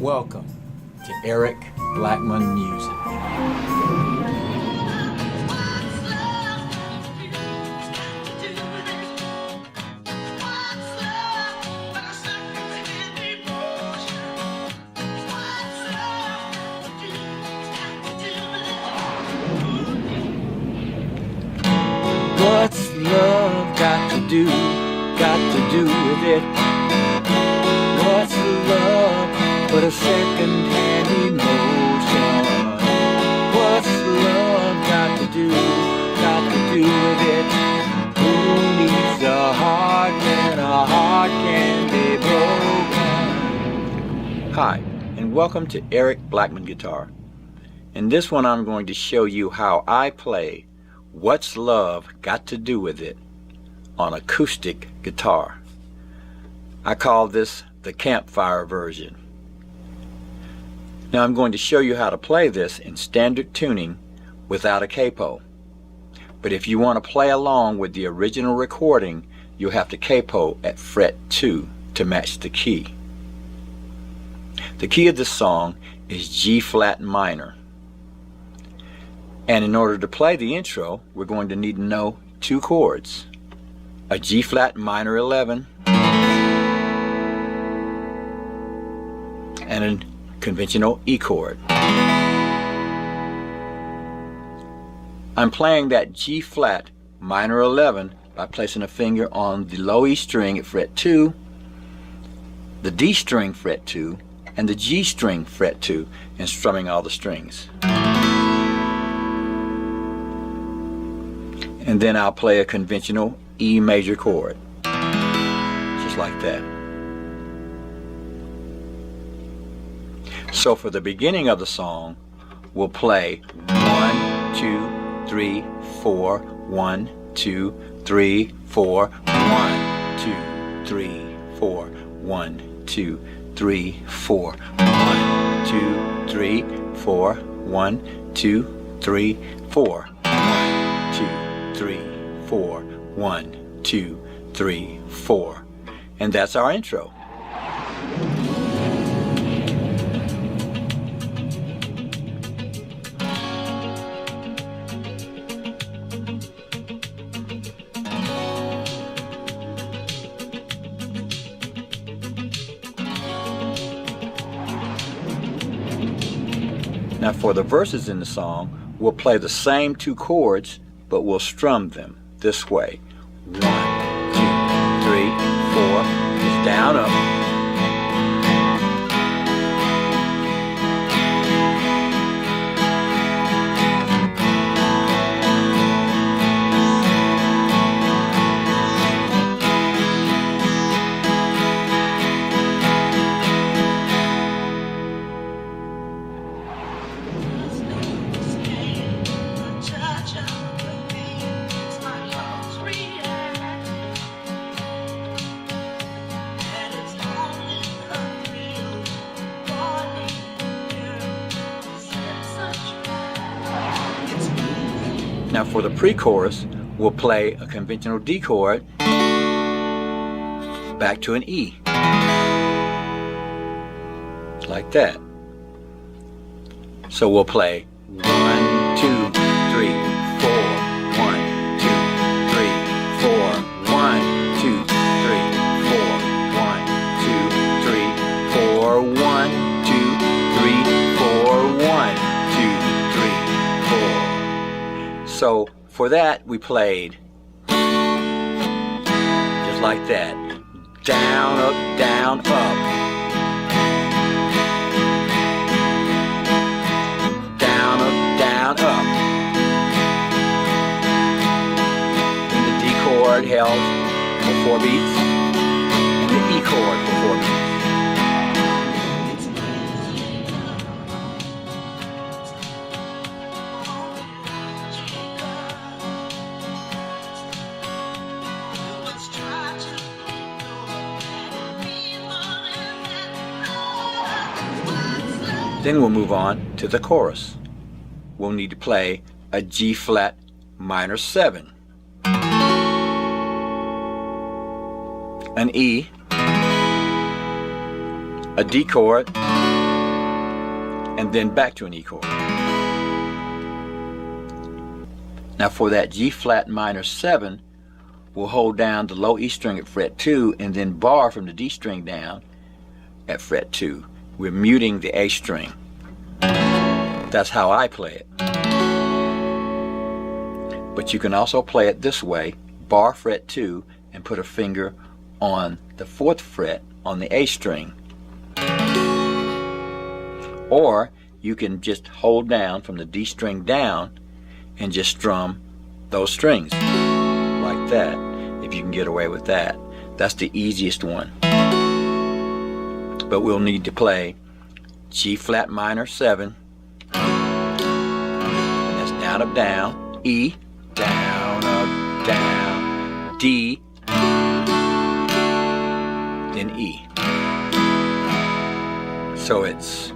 Welcome to Eric Blackmon Music. What's love got to do with it? What's love but a second-hand emotion? What's love got to do with it? Who needs a heart when a heart can be broken? Hi, and welcome to Eric BlackmonGuitar. In this one I'm going to show you how I play What's Love Got to Do With It on acoustic guitar. I call this the Campfire version. Now I'm going to show you how to play this in standard tuning without a capo. But if you want to play along with the original recording, you'll have to capo at fret 2 to match the key. The key of this song is G flat minor. And in order to play the intro, we're going to need to know two chords: a G flat minor 11 and a conventional E chord. I'm playing that G flat minor 11 by placing a finger on the low E string at fret 2, the D string fret 2, and the G string fret 2, and strumming all the strings. And then I'll play a conventional E major chord, just like that. So for the beginning of the song, we'll play 1, 2, 3, 4, 1, 2, 3, 4, 1, 2, 3, 4, 1, 2, 3, 4, 1, 2, 3, 4, 1, 2, 3, 4, 3, 4, 1, 2, 3, 4. And that's our intro. Now for the verses in the song, we'll play the same two chords, but we'll strum them this way. 1, 2, 3, 4 is down, up. Now for the pre-chorus, we'll play a conventional D chord back to an E, like that. So we'll play 1, 2, 3, 4, 1, 2, 3, 4, 1, 2, 3, 4, 1, 2, 3, 4, 1, 2, 3, 4, 1, 2, 3, 4. So for that we played just like that. Down, up, down, up. Down, up, down, up. And the D chord held for 4 beats, and the E chord for 4 beats. Then we'll move on to the chorus. We'll need to play a G flat minor 7, an E, a D chord, and then back to an E chord. Now for that G flat minor 7, we'll hold down the low E string at fret 2 and then bar from the D string down at fret 2. We're muting the A string. That's how I play it. But you can also play it this way: bar fret 2 and put a finger on the 4th fret on the A string. Or you can just hold down from the D string down and just strum those strings like that, if you can get away with that. That's the easiest one. But we'll need to play G flat minor 7, and that's down, up, down, E, down, up, down, D, then E. So it's,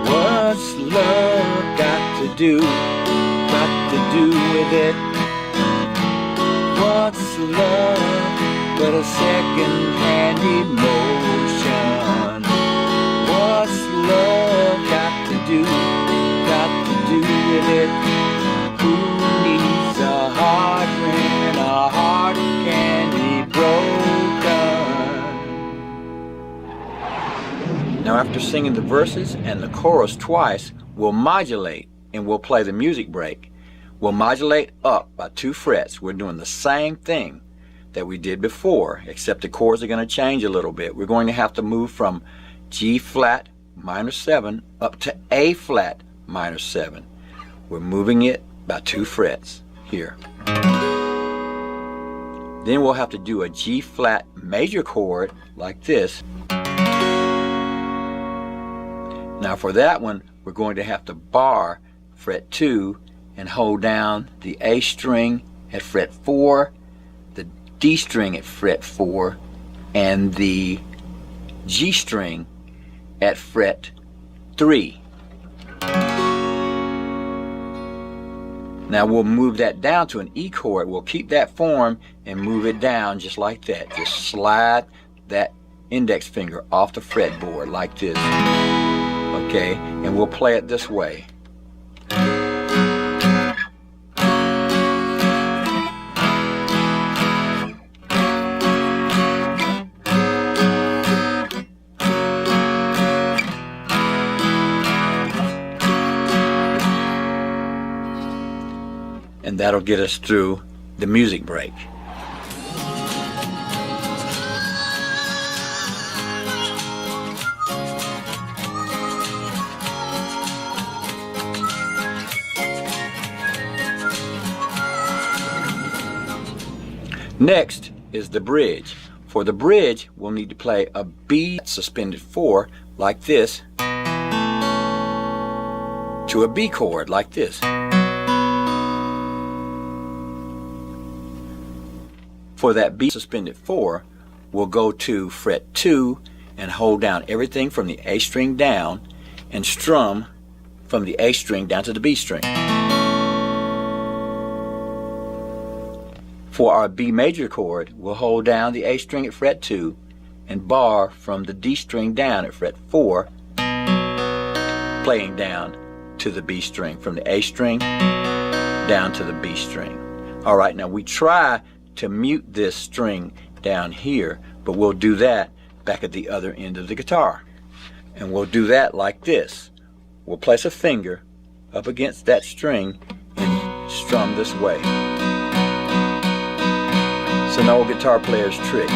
what's love got to do with it? What's love but a second-hand emotion? What's love got to do with it? Who needs a heart when a heart can be broken? Now after singing the verses and the chorus twice, we'll modulate and we'll play the music break. We'll modulate up by 2 frets. We're doing the same thing that we did before, except the chords are going to change a little bit. We're going to have to move from G flat minor 7 up to A flat minor 7. We're moving it by 2 frets here. Then we'll have to do a G flat major chord like this. Now for that one, we're going to have to bar fret 2 and hold down the A string at fret 4, the D string at fret 4, and the G string at fret 3. Now we'll move that down to an E chord. We'll keep that form and move it down just like that. Just slide that index finger off the fretboard like this. Okay, and we'll play it this way. And that'll get us through the music break. Next is the bridge. For the bridge, we'll need to play a B suspended 4 like this to a B chord like this. For that B suspended 4, we'll go to fret 2 and hold down everything from the A string down and strum from the A string down to the B string. For our B major chord, we'll hold down the A string at fret 2 and bar from the D string down at fret 4, playing down to the B string, from the A string down to the B string. Alright, now we try to mute this string down here, but we'll do that back at the other end of the guitar. And we'll do that like this. We'll place a finger up against that string and strum this way. It's an old guitar player's trick.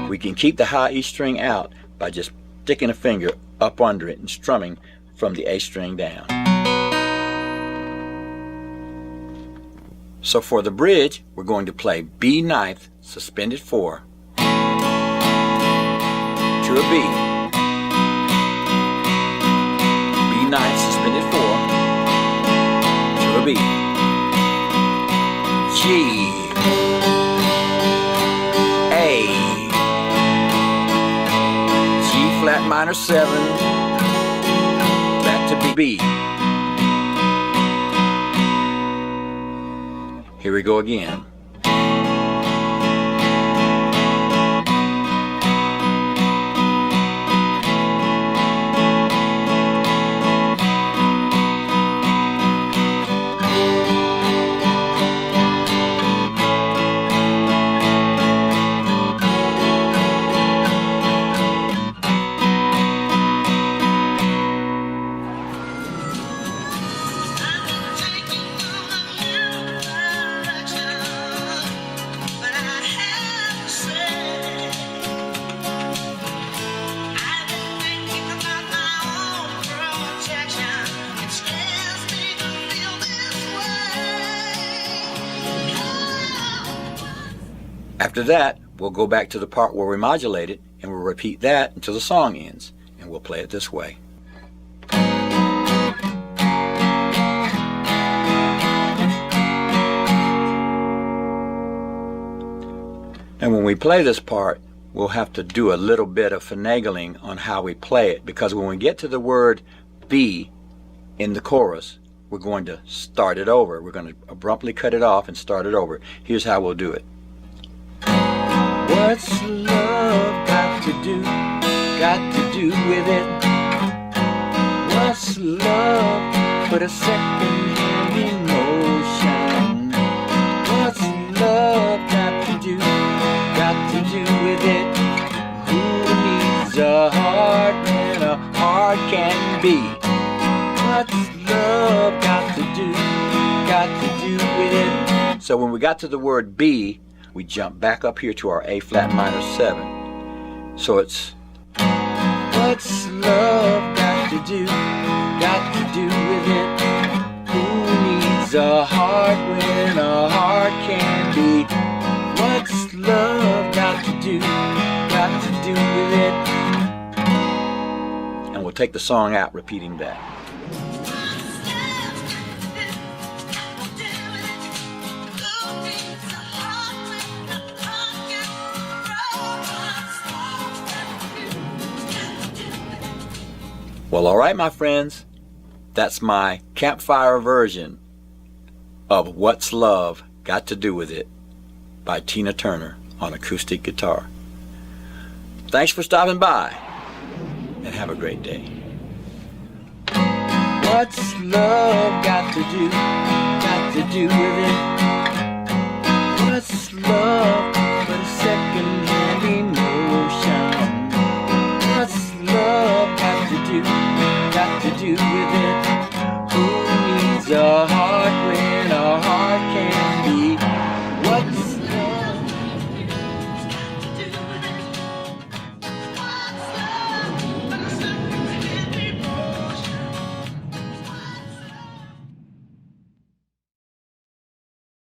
We can keep the high E string out by just sticking a finger up under it and strumming from the A string down. So for the bridge, we're going to play B ninth suspended 4 to a B. B ninth suspended 4 to a B. G, A, G flat minor 7, back to B. Here we go again. After that, we'll go back to the part where we modulate it, and we'll repeat that until the song ends, and we'll play it this way. And when we play this part, we'll have to do a little bit of finagling on how we play it, because when we get to the word B in the chorus, we're going to start it over. We're going to abruptly cut it off and start it over. Here's how we'll do it. What's love got to do with it? What's love but a second-hand emotion? What's love got to do with it? Who needs a heart when a heart can be? What's love got to do with it? So when we got to the word B, we jump back up here to our A flat minor 7. So it's what's love got to do with it? Who needs a heart when a heart can be? What's love got to do with it? And we'll take the song out repeating that. Well, all right, my friends, that's my campfire version of What's Love Got to Do with It by Tina Turner on acoustic guitar. Thanks for stopping by, and have a great day. What's love got to do with it? What's love